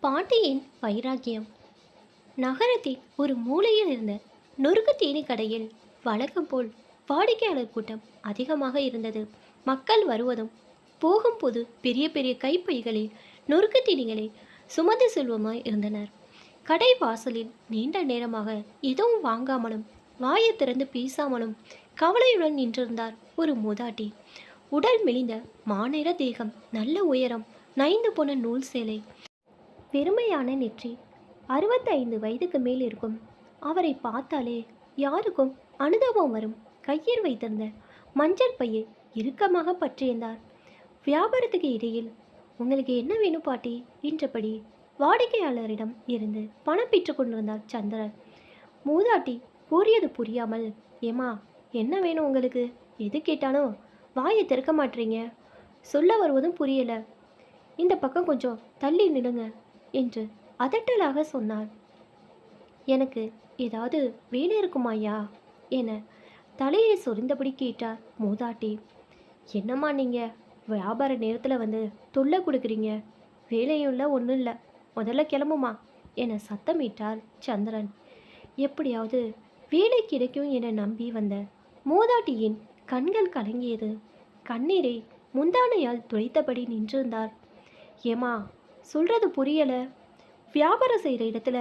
பாட்டியின் வைராக்கியம். நகரத்தின் ஒரு மூலையில் இருந்த நொறுக்கு தீனி கடையில் வழக்கம் போல் வாடிக்கையாளர் கூட்டம் அதிகமாக இருந்தது. மக்கள் வருவதும் போகும்போது பெரிய பெரிய கைப்பைகளில் நொறுக்கு தீனிகளை சுமந்து செல்வமாய் இருந்தனர். கடை வாசலில் நீண்ட நேரமாக எதுவும் வாங்காமலும் வாயை திறந்து பேசாமலும் கவலையுடன் நின்றிருந்தார் ஒரு மூதாட்டி. உடல் மெலிந்த மாநிற தேகம், நல்ல உயரம், நைந்து போன நூல் சேலை, வெறுமையான நெற்றி. 65 வயதுக்கு மேல் இருக்கும். அவரை பார்த்தாலே யாருக்கும் அனுதாபம் வரும். கையில் வைத்திருந்த மஞ்சள் பையை இறுக்கமாக பற்றியிருந்தார். வியாபாரத்துக்கு இடையில், உங்களுக்கு என்ன வேணும் பாட்டி என்றபடி வாடிக்கையாளரிடம் இருந்து பணம் பெற்று கொண்டிருந்தார் சந்திரன். மூதாட்டி கூறியது புரியாமல், ஏமா என்ன வேணும் உங்களுக்கு? எது கேட்டாலும் வாயை திறக்க மாட்டீங்க. சொல்ல வருவதும் புரியல. இந்த பக்கம் கொஞ்சம் தள்ளி நிடுங்க என்று அதட்டலாக சொன்னார். எனக்கு ஏதாவது வேலை இருக்குமாய்யா என தலையை சொரிந்தபடி கேட்டார் மூதாட்டி. என்னம்மா நீங்கள் வியாபார நேரத்தில் வந்து தொல்லை கொடுக்குறீங்க? வேலையும் இல்லை, ஒன்றும் இல்லை, முதல்ல கிளம்புமா என சத்தமிட்டார் சந்திரன். எப்படியாவது வேலை கிடைக்கும் என நம்பி வந்த மூதாட்டியின் கண்கள் கலங்கியது. கண்ணீரை முந்தானையால் துடைத்தபடி நின்றிருந்தார். ஏமா சொல்கிறது புரியலை. வியாபாரம் செய்கிற இடத்துல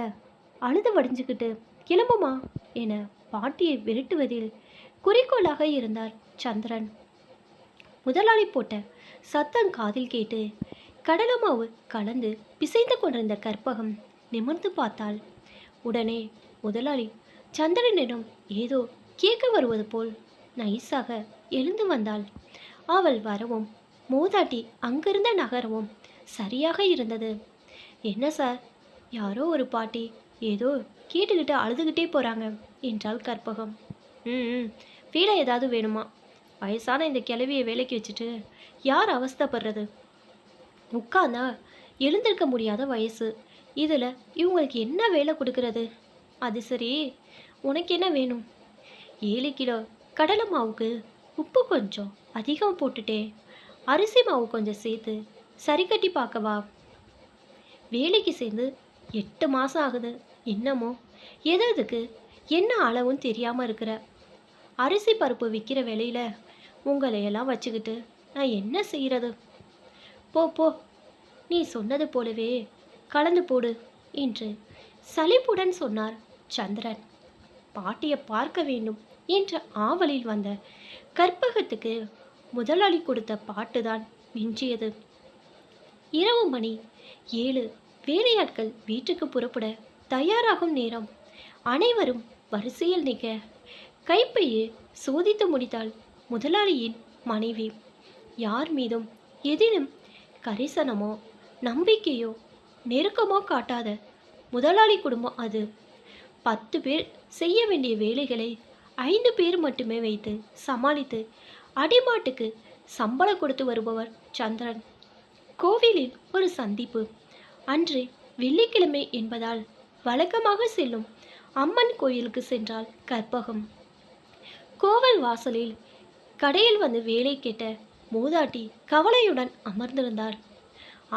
அழுது வடிஞ்சுக்கிட்டு கிளம்புமா என பாட்டியை விரட்டுவதில் குறிக்கோளாக இருந்தார் சந்திரன். முதலாளி போட்ட சத்தம் காதில் கேட்டு கடலமாவு கலந்து பிசைந்து கொண்டிருந்த கற்பகம் நிமிர்ந்து பார்த்தாள். உடனே முதலாளி சந்திரனிடம் ஏதோ கேட்க வருவது போல் நைஸாக எழுந்து வந்தாள். அவள் வரவும் மூதாட்டி அங்கிருந்த நகரவும் சரியாக இருந்தது. என்ன சார், யாரோ ஒரு பாட்டி ஏதோ கேட்டுக்கிட்டு அழுதுகிட்டே போகிறாங்க என்றாள் கற்பகம். வேலை ஏதாவது வேணுமா? வயசான இந்த கிழவியை வேலைக்கு வச்சுட்டு யார் அவஸ்தைப்படுறது? உட்கார்ந்தா எழுந்திருக்க முடியாத வயசு. இதில் இவங்களுக்கு என்ன வேலை கொடுக்கறது? அது சரி, உனக்கு என்ன வேணும்? 7 கிலோ கடலை மாவுக்கு உப்பு கொஞ்சம் அதிகம் போட்டுட்டே அரிசி மாவு கொஞ்சம் சேர்த்து சரி கட்டி பார்க்கவா? வேலைக்கு சேர்ந்து 8 மாதம் ஆகுது. என்னமோ எதுக்கு என்ன அளவும் தெரியாமல் இருக்கிற. அரிசி பருப்பு விற்கிற விலையில் உங்களையெல்லாம் வச்சுக்கிட்டு நான் என்ன செய்கிறது? போ போ, நீ சொன்னது போலவே கலந்து போடு என்று சலிப்புடன் சொன்னார் சந்திரன். பாட்டியை பார்க்க வேண்டும் என்ற ஆவலில் வந்த கற்பகத்துக்கு முதலாளி கொடுத்த பாட்டுதான் மிஞ்சியது. இரவு மணி 7. வேலையாட்கள் வீட்டுக்கு புறப்பட தயாராகும் நேரம். அனைவரும் வரிசையில் நிற்க கைப்பையை சோதித்து முடித்தாள் முதலாளியின் மனைவி. யார் மீதும் எதிலும் கரிசனமோ நம்பிக்கையோ நெருக்கமோ காட்டாத முதலாளி குடும்பம் அது. 10 பேர் செய்ய வேண்டிய வேலைகளை 5 பேர் மட்டுமே வைத்து சமாளித்து அடிமாட்டுக்கு சம்பளம் கொடுத்து வருபவர் சந்திரன். கோவிலில் ஒரு சந்திப்பு. அன்று வெள்ளிக்கிழமை என்பதால் வழக்கமாக செல்லும் அம்மன் கோயிலுக்கு சென்றாள் கற்பகம். கோவில் வாசலில் கடையில் வந்து வேலை கேட்ட மூதாட்டி கவலையுடன் அமர்ந்திருந்தார்.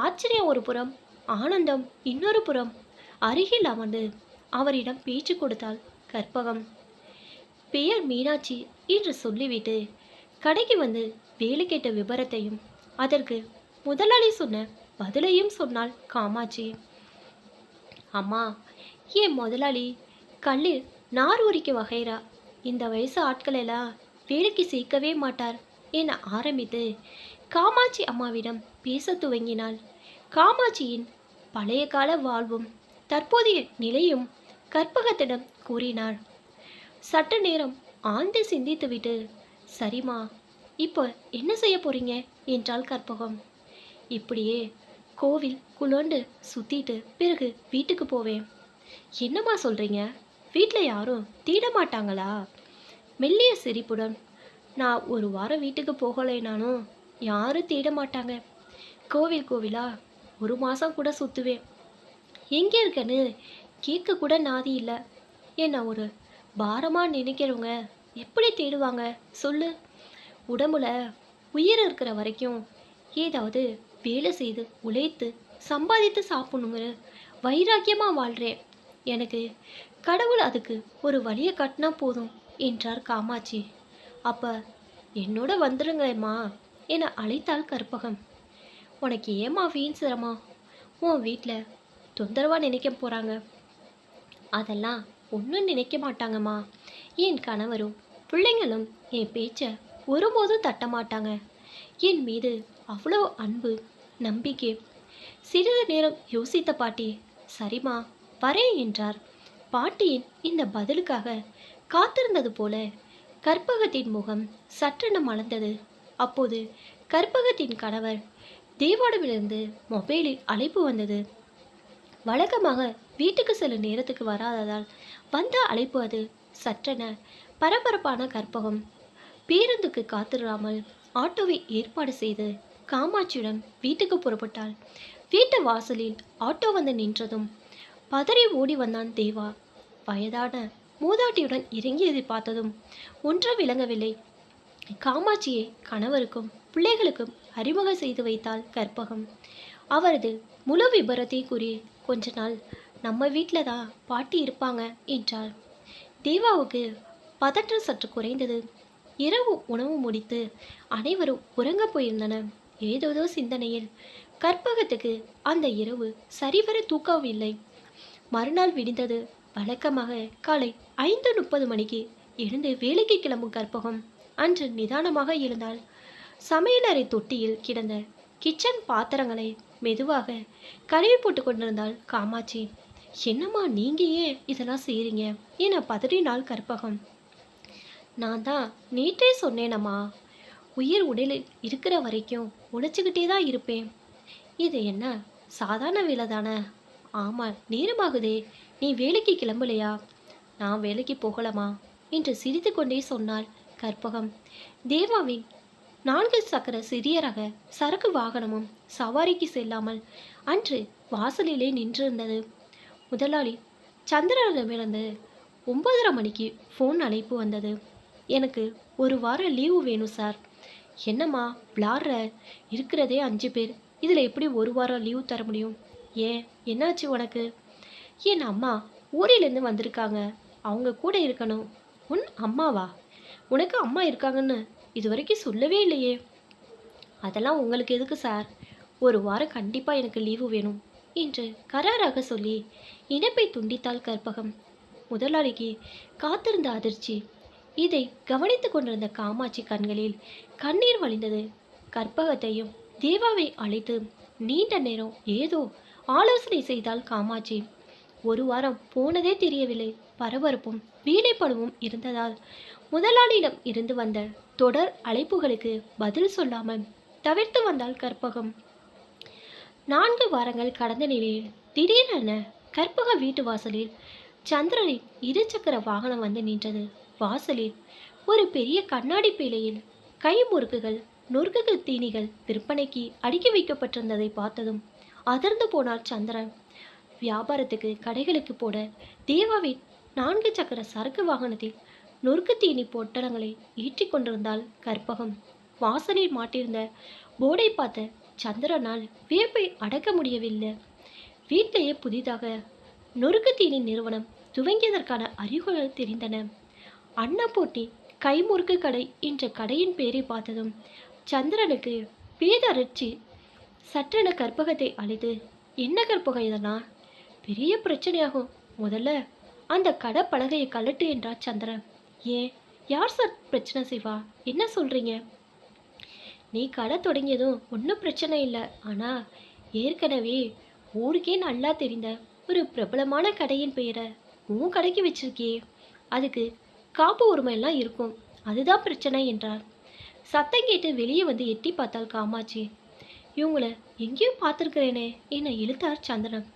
ஆச்சரியம் ஒரு புறம், ஆனந்தம் இன்னொரு புறம். அருகில் அமர்ந்து அவரிடம் பேச்சு கொடுத்தாள் கற்பகம். பெயர் மீனாட்சி என்று சொல்லிவிட்டு கடைக்கு வந்து வேலை கேட்ட விபரத்தையும் அதற்கு முதலாளி சொன்ன பதிலையும் சொன்னாள் காமாட்சி. அம்மா, ஏன் முதலாளி கல்லில் நார் உரிக்க வகைரா. இந்த வயசு ஆட்களெல்லாம் வேலைக்கு சேர்க்கவே மாட்டார் என ஆரம்பித்து காமாட்சி அம்மாவிடம் பேச துவங்கினாள். காமாட்சியின் பழைய கால வாழ்வும் தற்போதைய நிலையும் கற்பகத்திடம் கூறினார். சட்ட நேரம் ஆழ்ந்து சிந்தித்துவிட்டு, சரிம்மா, இப்போ என்ன செய்ய போறீங்க என்றாள் கற்பகம். இப்படியே கோவில் குளோண்டு சுத்திட்டு பிறகு வீட்டுக்கு போவேன். என்னம்மா சொல்றீங்க? வீட்டில் யாரும் தீட மாட்டாங்களா? மெல்லிய சிரிப்புடன், நான் ஒரு வாரம் வீட்டுக்கு போகலைனாலும் யாரும் தேட மாட்டாங்க. கோவில் கோவிலா 1 மாதம் கூட சுற்றுவேன். எங்கே இருக்கன்னு கேட்க கூட நாதி இல்லை. என்ன ஒரு பாரமாக நினைக்கிறவங்க எப்படி தேடுவாங்க சொல்லு? உடம்புல உயிர் இருக்கிற வரைக்கும் ஏதாவது வேலை செய்து உழைத்து சம்பாதித்து சாப்பிடணுங்கிற வைராக்கியமாக வாழ்கிறேன். எனக்கு கடவுள் அதுக்கு ஒரு வழியை கட்டினா போதும் என்றார் காமாட்சி. அப்போ என்னோட வந்துருங்கம்மா என அழைத்தாள் கற்பகம். உனக்கு ஏமா வீண் சிரமம்? உன் வீட்டில் தொந்தரவாக நினைக்க போகிறாங்க. அதெல்லாம் ஒன்றும் நினைக்க மாட்டாங்கம்மா. என் கணவரும் பிள்ளைங்களும் என் பேச்சை ஒருபோதும் தட்ட மாட்டாங்க. என் மீது அவ்வளோ அன்பு, நம்பிக்கை. சிறிது நேரம் யோசித்த பாட்டி, சரிம்மா வரேன் என்றார். பாட்டியின் இந்த பதிலுக்காக காத்திருந்தது போல கற்பகத்தின் முகம் சற்றென மலர்ந்தது. அப்போது கற்பகத்தின் கணவர் தேவாடமிலிருந்து மொபைலில் அழைப்பு வந்தது. வழக்கமாக வீட்டுக்கு சில நேரத்துக்கு வராததால் வந்த அழைப்பு அது. சற்றென பரபரப்பான கற்பகம் பேருந்துக்கு காத்திராமல் ஆட்டோவை ஏற்பாடு செய்து காமாட்சியுடன் வீட்டுக்கு புறப்பட்டாள். வீட்டு வாசலில் ஆட்டோ வந்து நின்றதும் பதறி ஓடி வந்தான் தேவா. வயதான மூதாட்டியுடன் இறங்கியதை பார்த்ததும் ஒன்று விளங்கவில்லை. காமாட்சியை கணவருக்கும் பிள்ளைகளுக்கும் அறிமுகம் செய்து வைத்தாள் கற்பகம். அவரது முழு விபரத்தை கூறி, கொஞ்ச நாள் நம்ம வீட்டில் தான் பாட்டி இருப்பாங்க என்றாள். தேவாவுக்கு பதற்றம் சற்று குறைந்தது. இரவு உணவு முடித்து அனைவரும் உறங்க போயிருந்தனர். ஏதோதோ சிந்தனையில் கற்பகத்துக்கு அந்த இரவு சரிவர தூக்கவில்லை. மறுநாள் விடிந்தது. வழக்கமாக காலை 5:30 மணிக்கு எழுந்து வேலைக்கு கிளம்பும் கற்பகம் அன்று நிதானமாக எழுந்தாள். சமையலறை தொட்டியில் கிடந்த கிச்சன் பாத்திரங்களை மெதுவாக கழுவி போட்டு கொண்டிருந்தாள் காமாட்சி. என்னம்மா நீங்க ஏன் இதெல்லாம் செய்கிறீங்க என பதறினாள் கற்பகம். நான் தான் நேற்றே சொன்னேனம்மா, உயிர் உடலில் இருக்கிற வரைக்கும் உழைச்சிக்கிட்டே தான் இருப்பேன். இது என்ன சாதாரண வேலை தானே? ஆமாம், நேரமாகுதே, நீ வேலைக்கு கிளம்பலையா? நான் வேலைக்கு போகலாமா என்று சிரித்து கொண்டே சொன்னாள் கற்பகம். தேவாவின் 4 சக்கர சிறிய ரக சரக்கு வாகனமும் சவாரிக்கு செல்லாமல் அன்று வாசலிலே நின்றிருந்தது. முதலாளி சந்திரனிடமிருந்து 9:30 மணிக்கு ஃபோன் அழைப்பு வந்தது. எனக்கு ஒரு வாரம் லீவு வேணும் சார். என்னம்மா விளாட்ற? இருக்கிறதே 5 பேர், இதில் எப்படி ஒரு வாரம் லீவு தர முடியும்? ஏன், என்னாச்சு உனக்கு? என் அம்மா ஊரிலேருந்து வந்திருக்காங்க, அவங்க கூட இருக்கணும். உன் அம்மாவா? உனக்கு அம்மா இருக்காங்கன்னு இது வரைக்கும் சொல்லவே இல்லையே. அதெல்லாம் உங்களுக்கு எதுக்கு சார்? ஒரு வாரம் கண்டிப்பாக எனக்கு லீவு வேணும் என்று கராராக சொல்லி இணைப்பை துண்டித்தாள் கற்பகம். முதலாளிக்கு காத்திருந்த அதிர்ச்சி. இதை கவனித்து கொண்டிருந்த காமாட்சி கண்களில் கண்ணீர் வழிந்தது. கற்பகத்தையும் தேவாவை அழைத்து நீண்ட நேரம் ஏதோ ஆலோசனை செய்தாள் காமாட்சி. ஒரு வாரம் போனதே தெரியவில்லை. பரபரப்பும் வீணைப்படவும் இருந்ததால் முதலாளியிடம் இருந்து வந்த தொடர் அழைப்புகளுக்கு பதில் சொல்லாமல் தவிர்த்து வந்தாள் கற்பகம். 4 வாரங்கள் கடந்த நிலையில் திடீரென கற்பக வீட்டு வாசலில் சந்திரனின் 2 சக்கர வாகனம் வந்து நின்றது. வாசலில் ஒரு பெரிய கண்ணாடி பேழையில் கை முறுக்குகள், நொறுக்குகள், தீனிகள் விற்பனைக்கு அடுக்கி வைக்கப்பட்டிருந்ததை பார்த்ததும் அதிர்ந்து போனார் சந்திரன். வியாபாரத்துக்கு கடைகளுக்கு போட தேவாவின் 4 சக்கர சரக்கு வாகனத்தில் நொறுக்கு தீனி பொட்டலங்களை ஏற்றி கொண்டிருந்தாள் கற்பகம். வாசலில் மாட்டிருந்த போர்டை பார்த்த சந்திரனால் வியப்பை அடக்க முடியவில்லை. வீட்டிலேயே புதிதாக நொறுக்கு தீனி நிறுவனம் துவங்கியதற்கான அறிகுறிகள் தெரிந்தன. அன்னபூர்ணி கைமுறுக்கு கடை என்ற கடையின் பெயரை பார்த்ததும் சந்திரனுக்கு பேதரிச்சி. சற்றென கற்பகத்தை அழைத்து, என்ன கற்பகம் இதனா? பெரிய பிரச்சனையாகும், முதல்ல அந்த கடை பலகையை கழட்டு என்றார் சந்திரன். ஏன், யார் சார் பிரச்சனை செய்வா? என்ன சொல்கிறீங்க? நீ கடை தொடங்கியதும் ஒன்றும் பிரச்சனை இல்லை. ஆனால் ஏற்கனவே ஊருக்கே நல்லா தெரிந்த ஒரு பிரபலமான கடையின் பெயரை உன் கடைக்கு வச்சிருக்கியே, அதுக்கு காப்பு உரிமையெல்லாம் இருக்கும், அதுதான் பிரச்சனை என்றார். சத்தம் கேட்டு வெளியே வந்து எட்டி பார்த்தாள் காமாட்சி. இவங்கள எங்கேயும் பார்த்துருக்கிறேனே என இழுத்தார் சந்திரன்.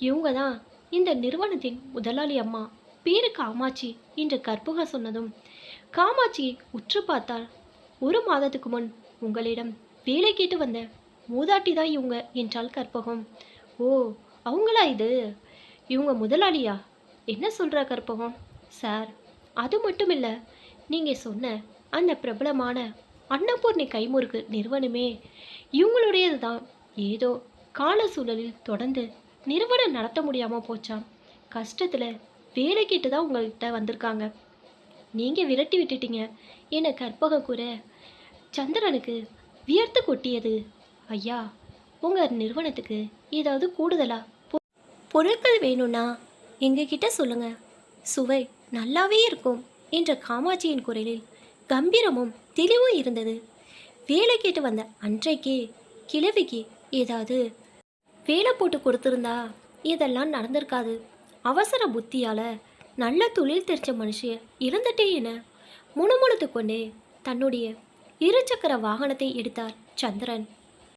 இவங்க தான் இந்த நிறுவனத்தின் முதலாளி அம்மா, பேரு காமாட்சி என்று கற்பகம் சொன்னதும் காமாட்சியை உற்று பார்த்தாள். 1 மாதத்துக்கு முன் உங்களிடம் வேலை கேட்டு வந்த மூதாட்டி தான் இவங்க என்றாள் கற்பகம். ஓ, அவங்களா இது? இவங்க முதலாளியா? என்ன சொல்கிற கற்பகம்? சார், அது மட்டும் இல்லை, நீங்கள் சொன்ன அந்த பிரபலமான அன்னபூர்ணி கைமுறுக்கு நிறுவனமே இவங்களுடையது தான். ஏதோ கால சூழலில் தொடர்ந்து நிறுவனம் நடத்த முடியாமல் போச்சாம். கஷ்டத்தில் வேலை கேட்டு தான் உங்கள்கிட்ட வந்திருக்காங்க. நீங்கள் விரட்டி விட்டுட்டீங்க என கற்பகம் கூற சந்திரனுக்கு வியர்த்து கொட்டியது. ஐயா, உங்கள் நிறுவனத்துக்கு ஏதாவது கூடுதலா பொருட்கள் வேணும்னா எங்ககிட்ட சொல்லுங்க, சுவை நல்லாவே இருக்கும் என்ற காமாட்சியின் குரலில் கம்பீரமும் தெளிவும் இருந்தது. வேலை கேட்டு வந்த அன்றைக்கே கிழவிக்கு ஏதாவது வேலை போட்டு கொடுத்துருந்தா இதெல்லாம் நடந்திருக்காது. அவசர புத்தியால் நல்ல தொழில் தெரிஞ்ச மனுஷிய இறந்துட்டே என முணுமுணுத்து கொண்டே தன்னுடைய இருசக்கர வாகனத்தை எடுத்தார் சந்திரன்.